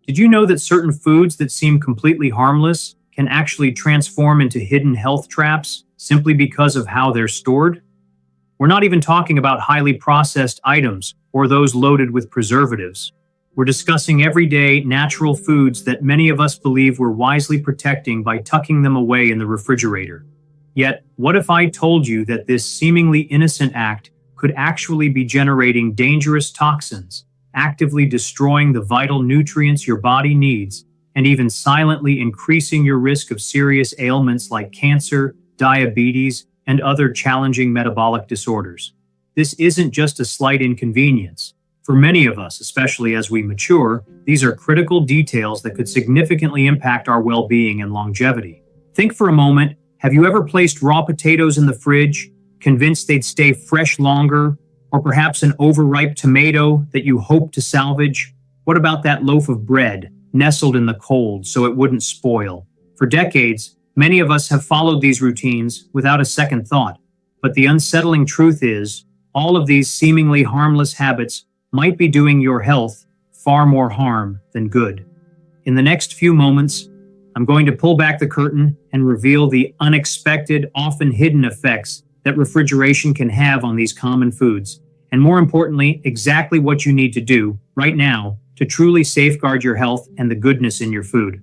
Did you know that certain foods that seem completely harmless can actually transform into hidden health traps simply because of how they're stored? We're not even talking about highly processed items or those loaded with preservatives. We're discussing everyday, natural foods that many of us believe we're wisely protecting by tucking them away in the refrigerator. Yet, what if I told you that this seemingly innocent act could actually be generating dangerous toxins, actively destroying the vital nutrients your body needs, and even silently increasing your risk of serious ailments like cancer, diabetes, and other challenging metabolic disorders? This isn't just a slight inconvenience. For many of us, especially as we mature, these are critical details that could significantly impact our well-being and longevity. Think for a moment, have you ever placed raw potatoes in the fridge, convinced they'd stay fresh longer, or perhaps an overripe tomato that you hoped to salvage? What about that loaf of bread, nestled in the cold so it wouldn't spoil? For decades, many of us have followed these routines without a second thought. But the unsettling truth is, all of these seemingly harmless habits might be doing your health far more harm than good. In the next few moments, I'm going to pull back the curtain and reveal the unexpected, often hidden effects that refrigeration can have on these common foods, and more importantly, exactly what you need to do right now to truly safeguard your health and the goodness in your food.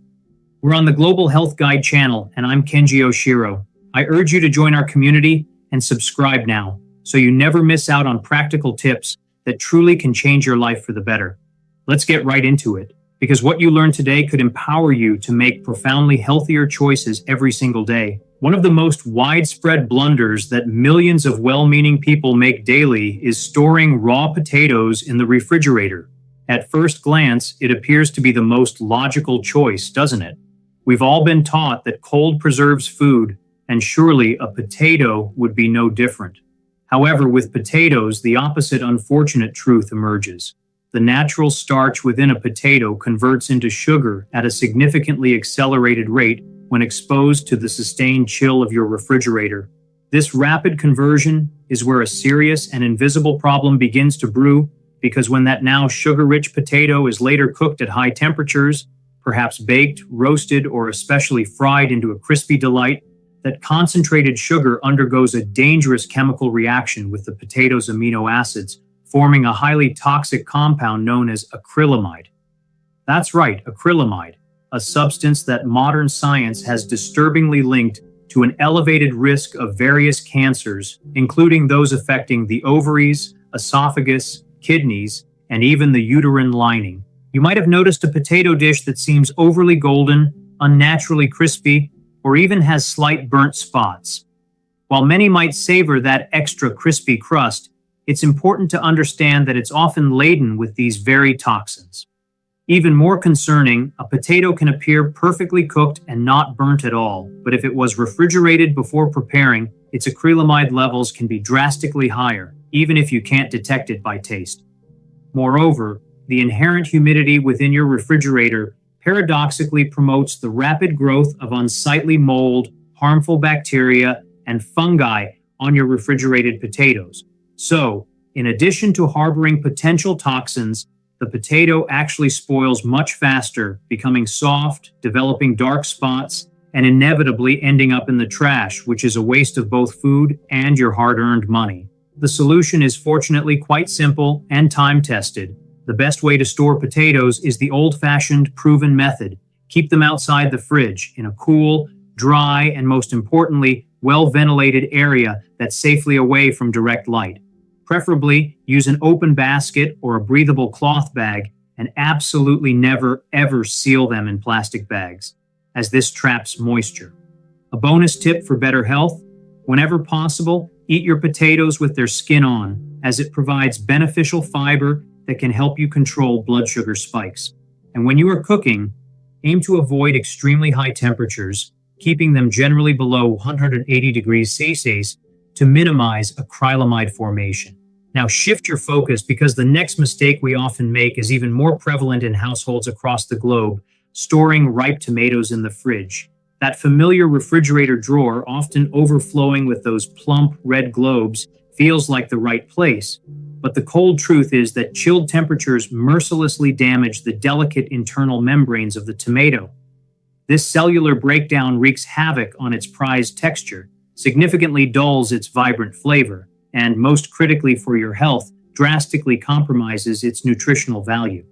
We're on the Global Health Guide channel, and I'm Kenji Oshiro. I urge you to join our community and subscribe now, so you never miss out on practical tips that truly can change your life for the better. Let's get right into it, because what you learn today could empower you to make profoundly healthier choices every single day. One of the most widespread blunders that millions of well-meaning people make daily is storing raw potatoes in the refrigerator. At first glance, it appears to be the most logical choice, doesn't it? We've all been taught that cold preserves food, and surely a potato would be no different. However, with potatoes, the opposite unfortunate truth emerges. The natural starch within a potato converts into sugar at a significantly accelerated rate when exposed to the sustained chill of your refrigerator. This rapid conversion is where a serious and invisible problem begins to brew, because when that now sugar-rich potato is later cooked at high temperatures, perhaps baked, roasted, or especially fried into a crispy delight, that concentrated sugar undergoes a dangerous chemical reaction with the potato's amino acids, forming a highly toxic compound known as acrylamide. That's right, acrylamide, a substance that modern science has disturbingly linked to an elevated risk of various cancers, including those affecting the ovaries, esophagus, kidneys, and even the uterine lining. You might have noticed a potato dish that seems overly golden, unnaturally crispy, or even has slight burnt spots. While many might savor that extra crispy crust, it's important to understand that it's often laden with these very toxins. Even more concerning, a potato can appear perfectly cooked and not burnt at all, but if it was refrigerated before preparing, its acrylamide levels can be drastically higher, even if you can't detect it by taste. Moreover, the inherent humidity within your refrigerator paradoxically promotes the rapid growth of unsightly mold, harmful bacteria, and fungi on your refrigerated potatoes. So, in addition to harboring potential toxins, the potato actually spoils much faster, becoming soft, developing dark spots, and inevitably ending up in the trash, which is a waste of both food and your hard-earned money. The solution is fortunately quite simple and time-tested. The best way to store potatoes is the old-fashioned, proven method. Keep them outside the fridge, in a cool, dry, and most importantly, well-ventilated area that's safely away from direct light. Preferably, use an open basket or a breathable cloth bag, and absolutely never, ever seal them in plastic bags, as this traps moisture. A bonus tip for better health: whenever possible, eat your potatoes with their skin on, as it provides beneficial fiber that can help you control blood sugar spikes. And when you are cooking, aim to avoid extremely high temperatures, keeping them generally below 180 degrees Celsius to minimize acrylamide formation. Now shift your focus, because the next mistake we often make is even more prevalent in households across the globe: storing ripe tomatoes in the fridge. That familiar refrigerator drawer, often overflowing with those plump red globes, feels like the right place. But the cold truth is that chilled temperatures mercilessly damage the delicate internal membranes of the tomato. This cellular breakdown wreaks havoc on its prized texture, significantly dulls its vibrant flavor, and most critically for your health, drastically compromises its nutritional value.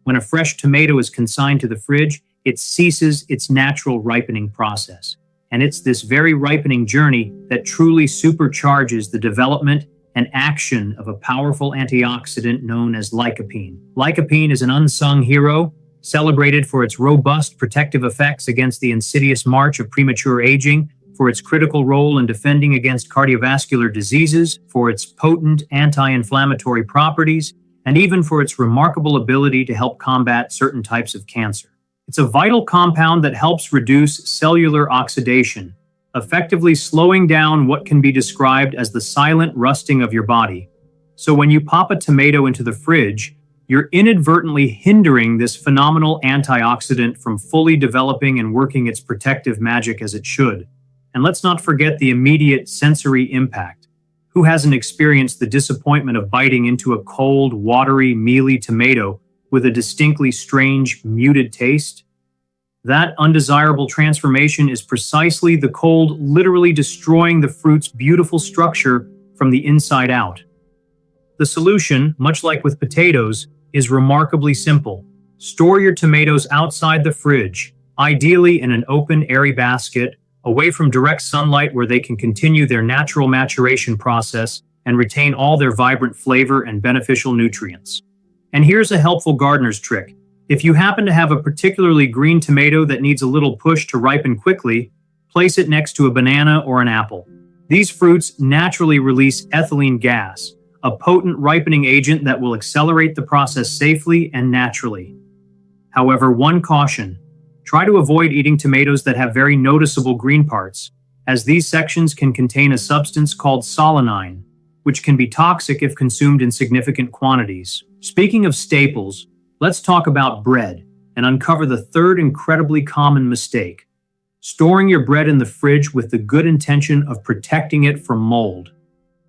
When a fresh tomato is consigned to the fridge, it ceases its natural ripening process. And it's this very ripening journey that truly supercharges the development and action of a powerful antioxidant known as lycopene. Lycopene is an unsung hero, celebrated for its robust protective effects against the insidious march of premature aging, for its critical role in defending against cardiovascular diseases, for its potent anti-inflammatory properties, and even for its remarkable ability to help combat certain types of cancer. It's a vital compound that helps reduce cellular oxidation, effectively slowing down what can be described as the silent rusting of your body. So when you pop a tomato into the fridge, you're inadvertently hindering this phenomenal antioxidant from fully developing and working its protective magic as it should. And let's not forget the immediate sensory impact. Who hasn't experienced the disappointment of biting into a cold, watery, mealy tomato with a distinctly strange, muted taste? That undesirable transformation is precisely the cold literally destroying the fruit's beautiful structure from the inside out. The solution, much like with potatoes, is remarkably simple. Store your tomatoes outside the fridge, ideally in an open, airy basket, away from direct sunlight where they can continue their natural maturation process and retain all their vibrant flavor and beneficial nutrients. And here's a helpful gardener's trick. If you happen to have a particularly green tomato that needs a little push to ripen quickly, place it next to a banana or an apple. These fruits naturally release ethylene gas, a potent ripening agent that will accelerate the process safely and naturally. However, one caution: try to avoid eating tomatoes that have very noticeable green parts, as these sections can contain a substance called solanine, which can be toxic if consumed in significant quantities. Speaking of staples, let's talk about bread and uncover the third incredibly common mistake: storing your bread in the fridge with the good intention of protecting it from mold.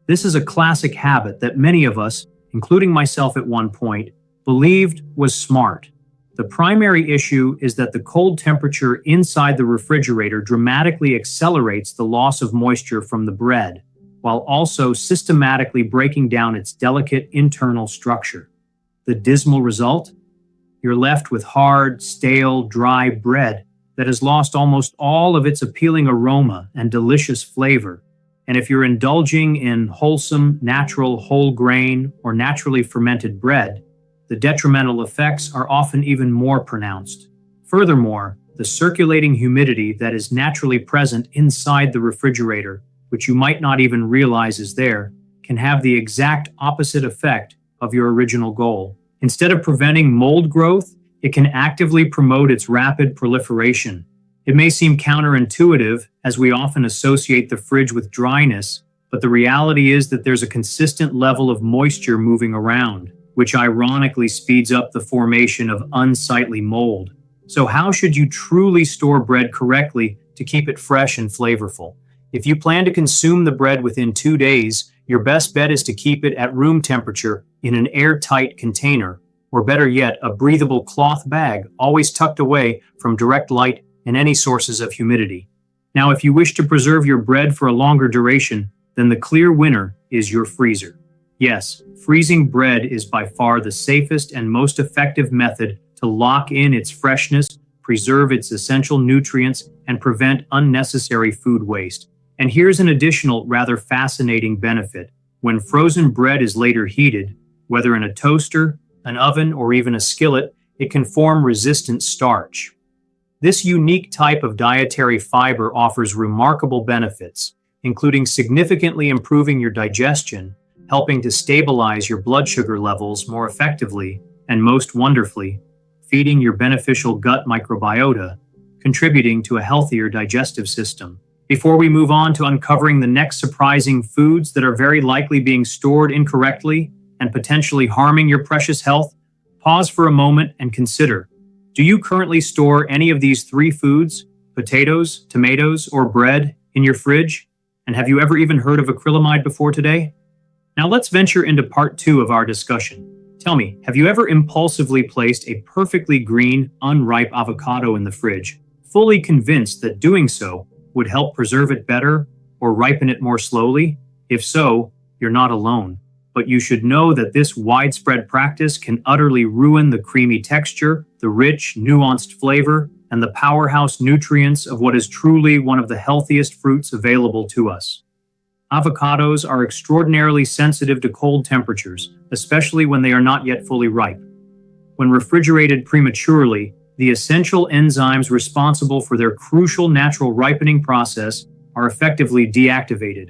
This is a classic habit that many of us, including myself at one point, believed was smart. The primary issue is that the cold temperature inside the refrigerator dramatically accelerates the loss of moisture from the bread, while also systematically breaking down its delicate internal structure. The dismal result? You're left with hard, stale, dry bread that has lost almost all of its appealing aroma and delicious flavor. And if you're indulging in wholesome, natural, whole grain, or naturally fermented bread, the detrimental effects are often even more pronounced. Furthermore, the circulating humidity that is naturally present inside the refrigerator, which you might not even realize is there, can have the exact opposite effect of your original goal. Instead of preventing mold growth, it can actively promote its rapid proliferation. It may seem counterintuitive, as we often associate the fridge with dryness, but the reality is that there's a consistent level of moisture moving around, which ironically speeds up the formation of unsightly mold. So how should you truly store bread correctly to keep it fresh and flavorful? If you plan to consume the bread within 2 days, your best bet is to keep it at room temperature in an airtight container, or better yet, a breathable cloth bag, always tucked away from direct light and any sources of humidity. Now, if you wish to preserve your bread for a longer duration, then the clear winner is your freezer. Yes, freezing bread is by far the safest and most effective method to lock in its freshness, preserve its essential nutrients, and prevent unnecessary food waste. And here's an additional, rather fascinating benefit. When frozen bread is later heated, whether in a toaster, an oven, or even a skillet, it can form resistant starch. This unique type of dietary fiber offers remarkable benefits, including significantly improving your digestion, helping to stabilize your blood sugar levels more effectively, and most wonderfully, feeding your beneficial gut microbiota, contributing to a healthier digestive system. Before we move on to uncovering the next surprising foods that are very likely being stored incorrectly and potentially harming your precious health, pause for a moment and consider: do you currently store any of these 3 foods, potatoes, tomatoes, or bread, in your fridge? And have you ever even heard of acrylamide before today? Now let's venture into part two of our discussion. Tell me, have you ever impulsively placed a perfectly green, unripe avocado in the fridge, fully convinced that doing so would help preserve it better or ripen it more slowly? If so, you're not alone. But you should know that this widespread practice can utterly ruin the creamy texture, the rich, nuanced flavor, and the powerhouse nutrients of what is truly one of the healthiest fruits available to us. Avocados are extraordinarily sensitive to cold temperatures, especially when they are not yet fully ripe. When refrigerated prematurely, the essential enzymes responsible for their crucial natural ripening process are effectively deactivated.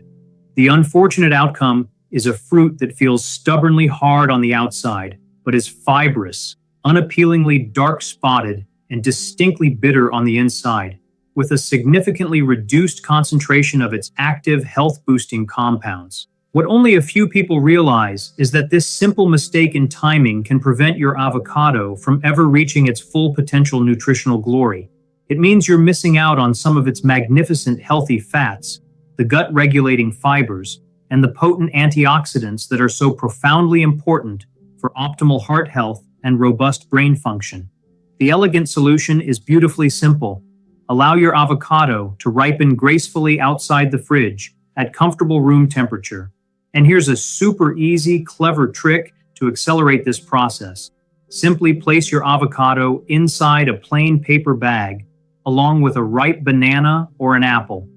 The unfortunate outcome is a fruit that feels stubbornly hard on the outside, but is fibrous, unappealingly dark-spotted, and distinctly bitter on the inside, with a significantly reduced concentration of its active health-boosting compounds. What only a few people realize is that this simple mistake in timing can prevent your avocado from ever reaching its full potential nutritional glory. It means you're missing out on some of its magnificent healthy fats, the gut-regulating fibers, and the potent antioxidants that are so profoundly important for optimal heart health and robust brain function. The elegant solution is beautifully simple. Allow your avocado to ripen gracefully outside the fridge at comfortable room temperature. And here's a super easy, clever trick to accelerate this process. Simply place your avocado inside a plain paper bag, along with a ripe banana or an apple.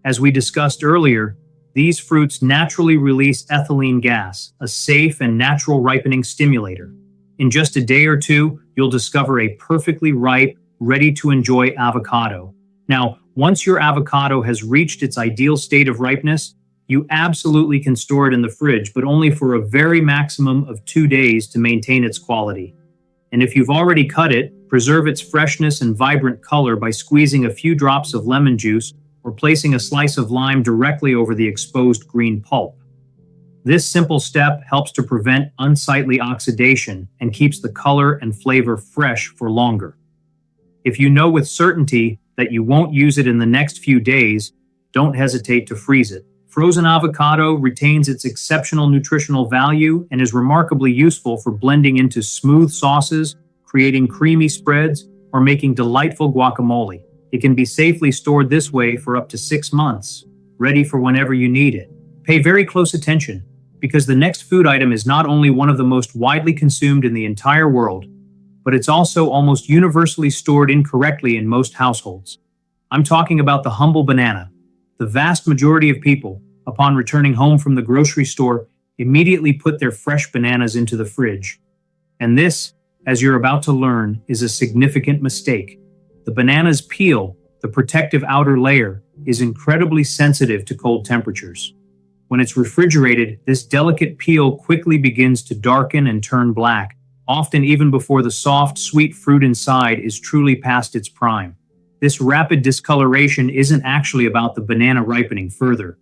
As we discussed earlier, these fruits naturally release ethylene gas, a safe and natural ripening stimulator. In just a day or two, you'll discover a perfectly ripe, ready-to-enjoy avocado. Now, once your avocado has reached its ideal state of ripeness, you absolutely can store it in the fridge, but only for a very maximum of 2 days to maintain its quality. And if you've already cut it, preserve its freshness and vibrant color by squeezing a few drops of lemon juice or placing a slice of lime directly over the exposed green pulp. This simple step helps to prevent unsightly oxidation and keeps the color and flavor fresh for longer. If you know with certainty that you won't use it in the next few days, don't hesitate to freeze it. Frozen avocado retains its exceptional nutritional value and is remarkably useful for blending into smooth sauces, creating creamy spreads, or making delightful guacamole. It can be safely stored this way for up to 6 months, ready for whenever you need it. Pay very close attention, because the next food item is not only one of the most widely consumed in the entire world, but it's also almost universally stored incorrectly in most households. I'm talking about the humble banana. The vast majority of people, upon returning home from the grocery store, immediately put their fresh bananas into the fridge. And this, as you're about to learn, is a significant mistake. The banana's peel, the protective outer layer, is incredibly sensitive to cold temperatures. When it's refrigerated, this delicate peel quickly begins to darken and turn black, often even before the soft, sweet fruit inside is truly past its prime. This rapid discoloration isn't actually about the banana ripening further.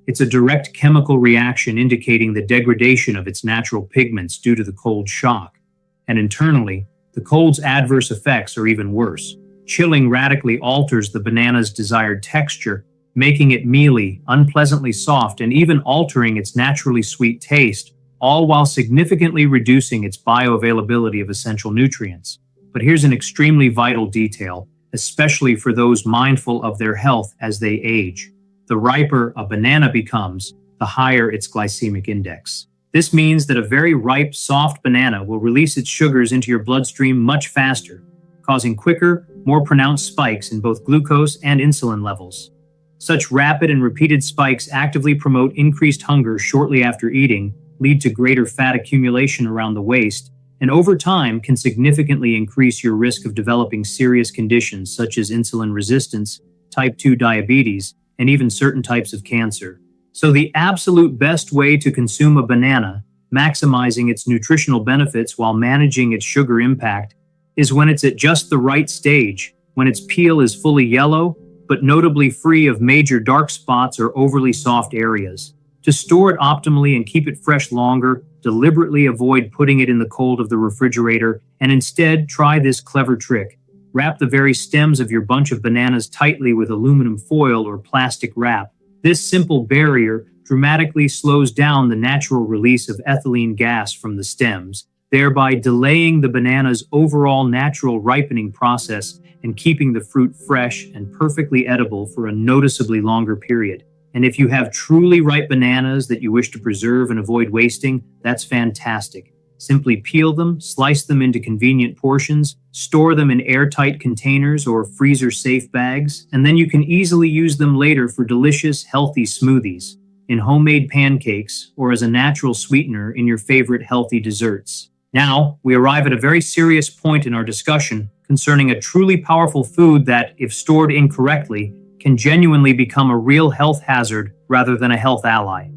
It's a direct chemical reaction indicating the degradation of its natural pigments due to the cold shock. And internally, the cold's adverse effects are even worse. Chilling radically alters the banana's desired texture, making it mealy, unpleasantly soft, and even altering its naturally sweet taste, all while significantly reducing its bioavailability of essential nutrients. But here's an extremely vital detail, especially for those mindful of their health as they age. The riper a banana becomes, the higher its glycemic index. This means that a very ripe, soft banana will release its sugars into your bloodstream much faster, causing quicker, more pronounced spikes in both glucose and insulin levels. Such rapid and repeated spikes actively promote increased hunger shortly after eating, lead to greater fat accumulation around the waist, and over time can significantly increase your risk of developing serious conditions such as insulin resistance, type 2 diabetes, and even certain types of cancer. So the absolute best way to consume a banana, maximizing its nutritional benefits while managing its sugar impact, is when it's at just the right stage, when its peel is fully yellow, but notably free of major dark spots or overly soft areas. To store it optimally and keep it fresh longer, deliberately avoid putting it in the cold of the refrigerator, and instead try this clever trick. Wrap the very stems of your bunch of bananas tightly with aluminum foil or plastic wrap. This simple barrier dramatically slows down the natural release of ethylene gas from the stems, thereby delaying the banana's overall natural ripening process and keeping the fruit fresh and perfectly edible for a noticeably longer period. And if you have truly ripe bananas that you wish to preserve and avoid wasting, that's fantastic. Simply peel them, slice them into convenient portions, store them in airtight containers or freezer-safe bags, and then you can easily use them later for delicious, healthy smoothies, in homemade pancakes, or as a natural sweetener in your favorite healthy desserts. Now, we arrive at a very serious point in our discussion concerning a truly powerful food that, if stored incorrectly, can genuinely become a real health hazard rather than a health ally.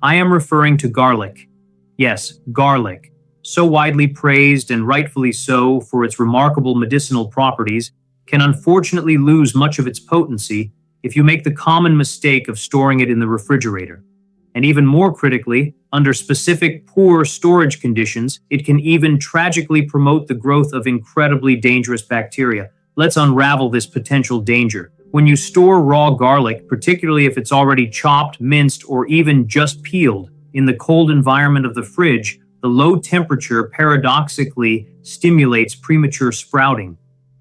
I am referring to garlic. Yes, garlic, so widely praised and rightfully so for its remarkable medicinal properties, can unfortunately lose much of its potency if you make the common mistake of storing it in the refrigerator. And even more critically, under specific poor storage conditions, it can even tragically promote the growth of incredibly dangerous bacteria. Let's unravel this potential danger. When you store raw garlic, particularly if it's already chopped, minced, or even just peeled, in the cold environment of the fridge, the low temperature paradoxically stimulates premature sprouting.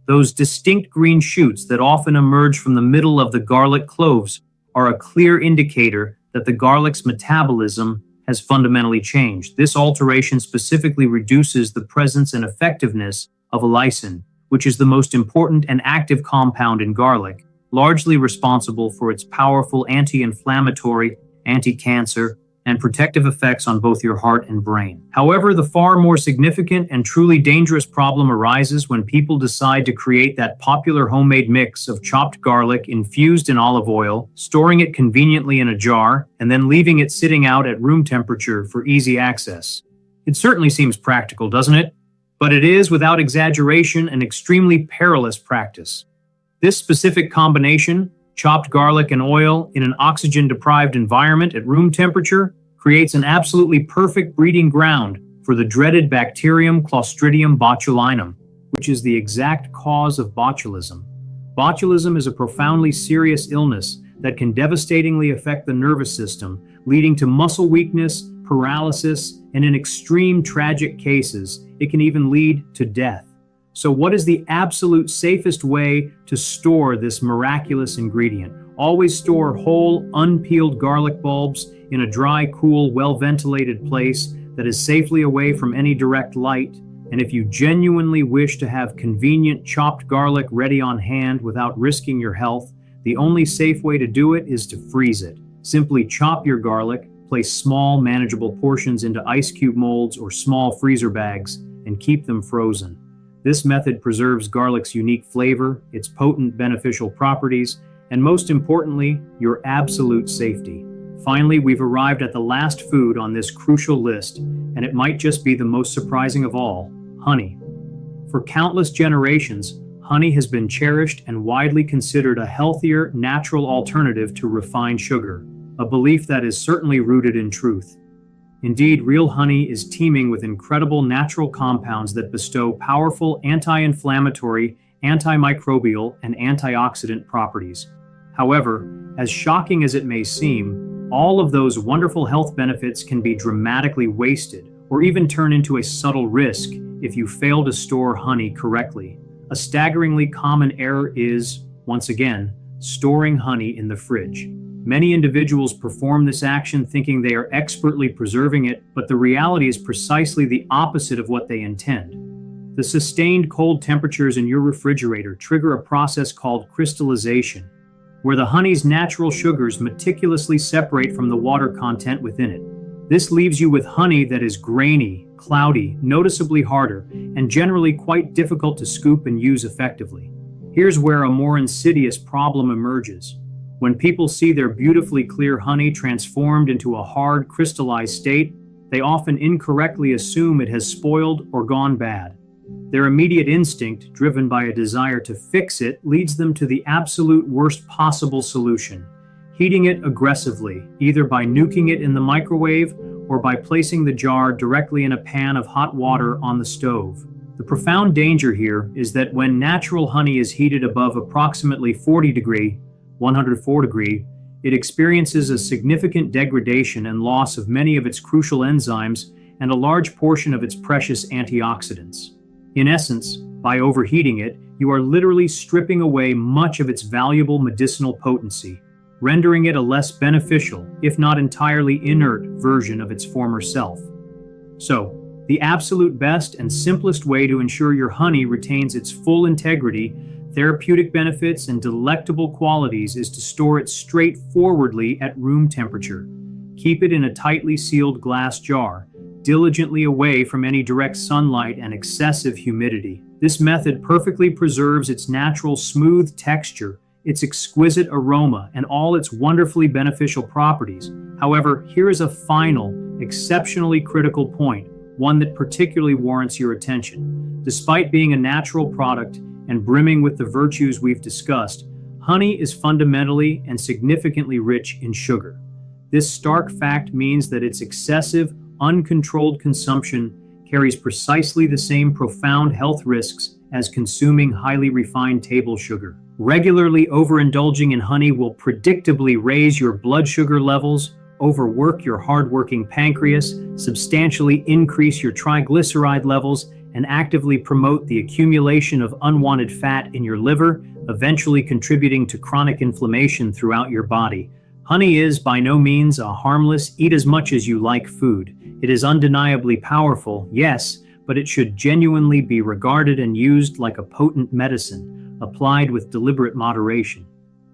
Those distinct green shoots that often emerge from the middle of the garlic cloves are a clear indicator that the garlic's metabolism has fundamentally changed. This alteration specifically reduces the presence and effectiveness of allicin, which is the most important and active compound in garlic, largely responsible for its powerful anti-inflammatory, anti-cancer, and protective effects on both your heart and brain. However, the far more significant and truly dangerous problem arises when people decide to create that popular homemade mix of chopped garlic infused in olive oil, storing it conveniently in a jar, and then leaving it sitting out at room temperature for easy access. It certainly seems practical, doesn't it? But it is, without exaggeration, an extremely perilous practice. This specific combination, chopped garlic and oil in an oxygen-deprived environment at room temperature, creates an absolutely perfect breeding ground for the dreaded bacterium Clostridium botulinum, which is the exact cause of botulism. Botulism is a profoundly serious illness that can devastatingly affect the nervous system, leading to muscle weakness, paralysis, and in extreme tragic cases, it can even lead to death. So what is the absolute safest way to store this miraculous ingredient? Always store whole, unpeeled garlic bulbs in a dry, cool, well-ventilated place that is safely away from any direct light. And if you genuinely wish to have convenient chopped garlic ready on hand without risking your health, the only safe way to do it is to freeze it. Simply chop your garlic, place small, manageable portions into ice cube molds or small freezer bags, and keep them frozen. This method preserves garlic's unique flavor, its potent beneficial properties, and most importantly, your absolute safety. Finally, we've arrived at the last food on this crucial list, and it might just be the most surprising of all: honey. For countless generations, honey has been cherished and widely considered a healthier, natural alternative to refined sugar, a belief that is certainly rooted in truth. Indeed, real honey is teeming with incredible natural compounds that bestow powerful anti-inflammatory, antimicrobial, and antioxidant properties. However, as shocking as it may seem, all of those wonderful health benefits can be dramatically wasted or even turn into a subtle risk if you fail to store honey correctly. A staggeringly common error is, once again, storing honey in the fridge. Many individuals perform this action thinking they are expertly preserving it, but the reality is precisely the opposite of what they intend. The sustained cold temperatures in your refrigerator trigger a process called crystallization, where the honey's natural sugars meticulously separate from the water content within it. This leaves you with honey that is grainy, cloudy, noticeably harder, and generally quite difficult to scoop and use effectively. Here's where a more insidious problem emerges. When people see their beautifully clear honey transformed into a hard, crystallized state, they often incorrectly assume it has spoiled or gone bad. Their immediate instinct, driven by a desire to fix it, leads them to the absolute worst possible solution: heating it aggressively, either by nuking it in the microwave or by placing the jar directly in a pan of hot water on the stove. The profound danger here is that when natural honey is heated above approximately 40 degree, 104 degree, It experiences a significant degradation and loss of many of its crucial enzymes and a large portion of its precious antioxidants. In essence, by overheating it, you are literally stripping away much of its valuable medicinal potency, rendering it a less beneficial, if not entirely inert, version of its former self. So, the absolute best and simplest way to ensure your honey retains its full integrity, therapeutic benefits, and delectable qualities is to store it straightforwardly at room temperature. Keep it in a tightly sealed glass jar, diligently away from any direct sunlight and excessive humidity. This method perfectly preserves its natural smooth texture, its exquisite aroma, and all its wonderfully beneficial properties. However, here is a final, exceptionally critical point, one that particularly warrants your attention. Despite being a natural product and brimming with the virtues we've discussed, honey is fundamentally and significantly rich in sugar. This stark fact means that its excessive, uncontrolled consumption carries precisely the same profound health risks as consuming highly refined table sugar. Regularly overindulging in honey will predictably raise your blood sugar levels, overwork your hardworking pancreas, substantially increase your triglyceride levels, and actively promote the accumulation of unwanted fat in your liver, eventually contributing to chronic inflammation throughout your body. Honey is by no means a harmless, eat as much as you like food. It is undeniably powerful, yes, but it should genuinely be regarded and used like a potent medicine, applied with deliberate moderation.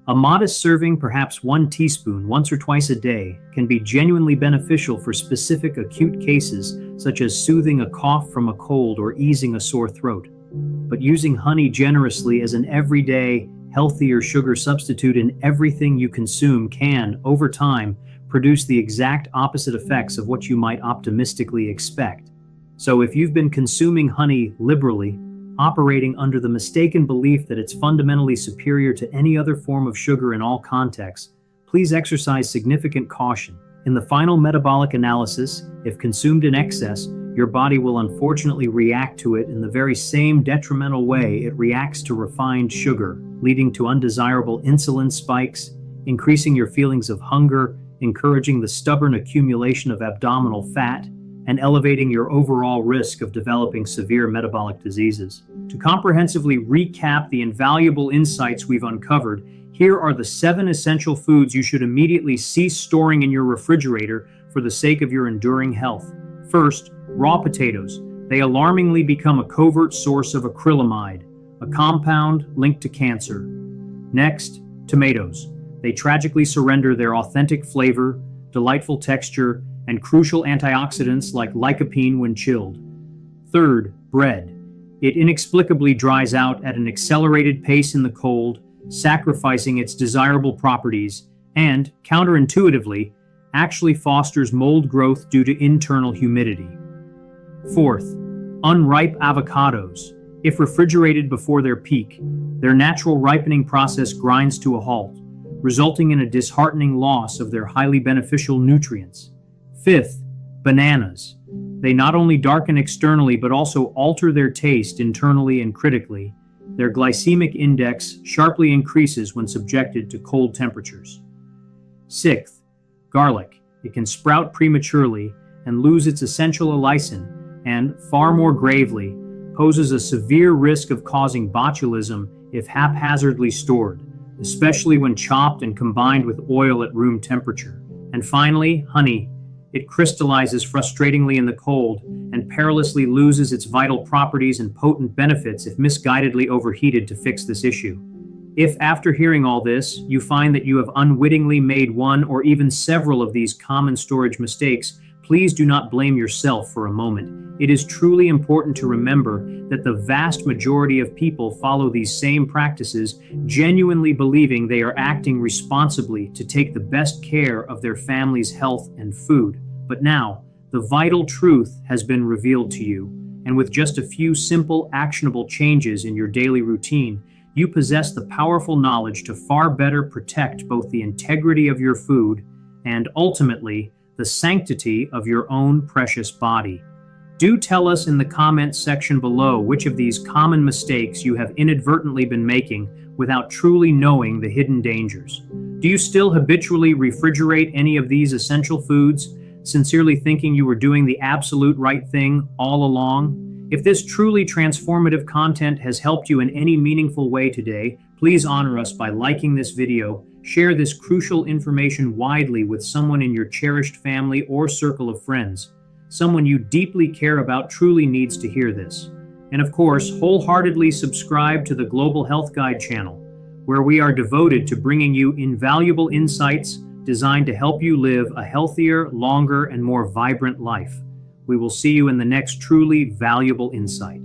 A modest serving, perhaps 1 teaspoon once or twice a day, can be genuinely beneficial for specific acute cases, such as soothing a cough from a cold or easing a sore throat. But using honey generously as an everyday, healthier sugar substitute in everything you consume can, over time, produce the exact opposite effects of what you might optimistically expect. So if you've been consuming honey liberally, operating under the mistaken belief that it's fundamentally superior to any other form of sugar in all contexts, please exercise significant caution. In the final metabolic analysis, if consumed in excess, your body will unfortunately react to it in the very same detrimental way it reacts to refined sugar, leading to undesirable insulin spikes, increasing your feelings of hunger, encouraging the stubborn accumulation of abdominal fat, and elevating your overall risk of developing severe metabolic diseases. To comprehensively recap the invaluable insights we've uncovered, here are the 7 essential foods you should immediately cease storing in your refrigerator for the sake of your enduring health. First, raw potatoes. They alarmingly become a covert source of acrylamide, a compound linked to cancer. Next, tomatoes. They tragically surrender their authentic flavor, delightful texture, and crucial antioxidants like lycopene when chilled. Third, bread. It inexplicably dries out at an accelerated pace in the cold, sacrificing its desirable properties, and, counterintuitively, actually fosters mold growth due to internal humidity. Fourth, unripe avocados. If refrigerated before their peak, their natural ripening process grinds to a halt, resulting in a disheartening loss of their highly beneficial nutrients. Fifth, bananas. They not only darken externally but also alter their taste internally and critically. Their glycemic index sharply increases when subjected to cold temperatures. Sixth, garlic. It can sprout prematurely and lose its essential allicin, and, far more gravely, poses a severe risk of causing botulism if haphazardly stored, especially when chopped and combined with oil at room temperature. And finally, honey. It crystallizes frustratingly in the cold and perilously loses its vital properties and potent benefits if misguidedly overheated to fix this issue. If after hearing all this, you find that you have unwittingly made one or even several of these common storage mistakes, please do not blame yourself for a moment. It is truly important to remember that the vast majority of people follow these same practices, genuinely believing they are acting responsibly to take the best care of their family's health and food. But now, the vital truth has been revealed to you, and with just a few simple, actionable changes in your daily routine, you possess the powerful knowledge to far better protect both the integrity of your food and, ultimately, the sanctity of your own precious body. Do tell us in the comments section below which of these common mistakes you have inadvertently been making without truly knowing the hidden dangers. Do you still habitually refrigerate any of these essential foods, sincerely thinking you were doing the absolute right thing all along? If this truly transformative content has helped you in any meaningful way today, please honor us by liking this video, share this crucial information widely with someone in your cherished family or circle of friends. Someone you deeply care about truly needs to hear this. And of course, wholeheartedly subscribe to the Global Health Guide channel, where we are devoted to bringing you invaluable insights designed to help you live a healthier, longer, and more vibrant life. We will see you in the next truly valuable insight.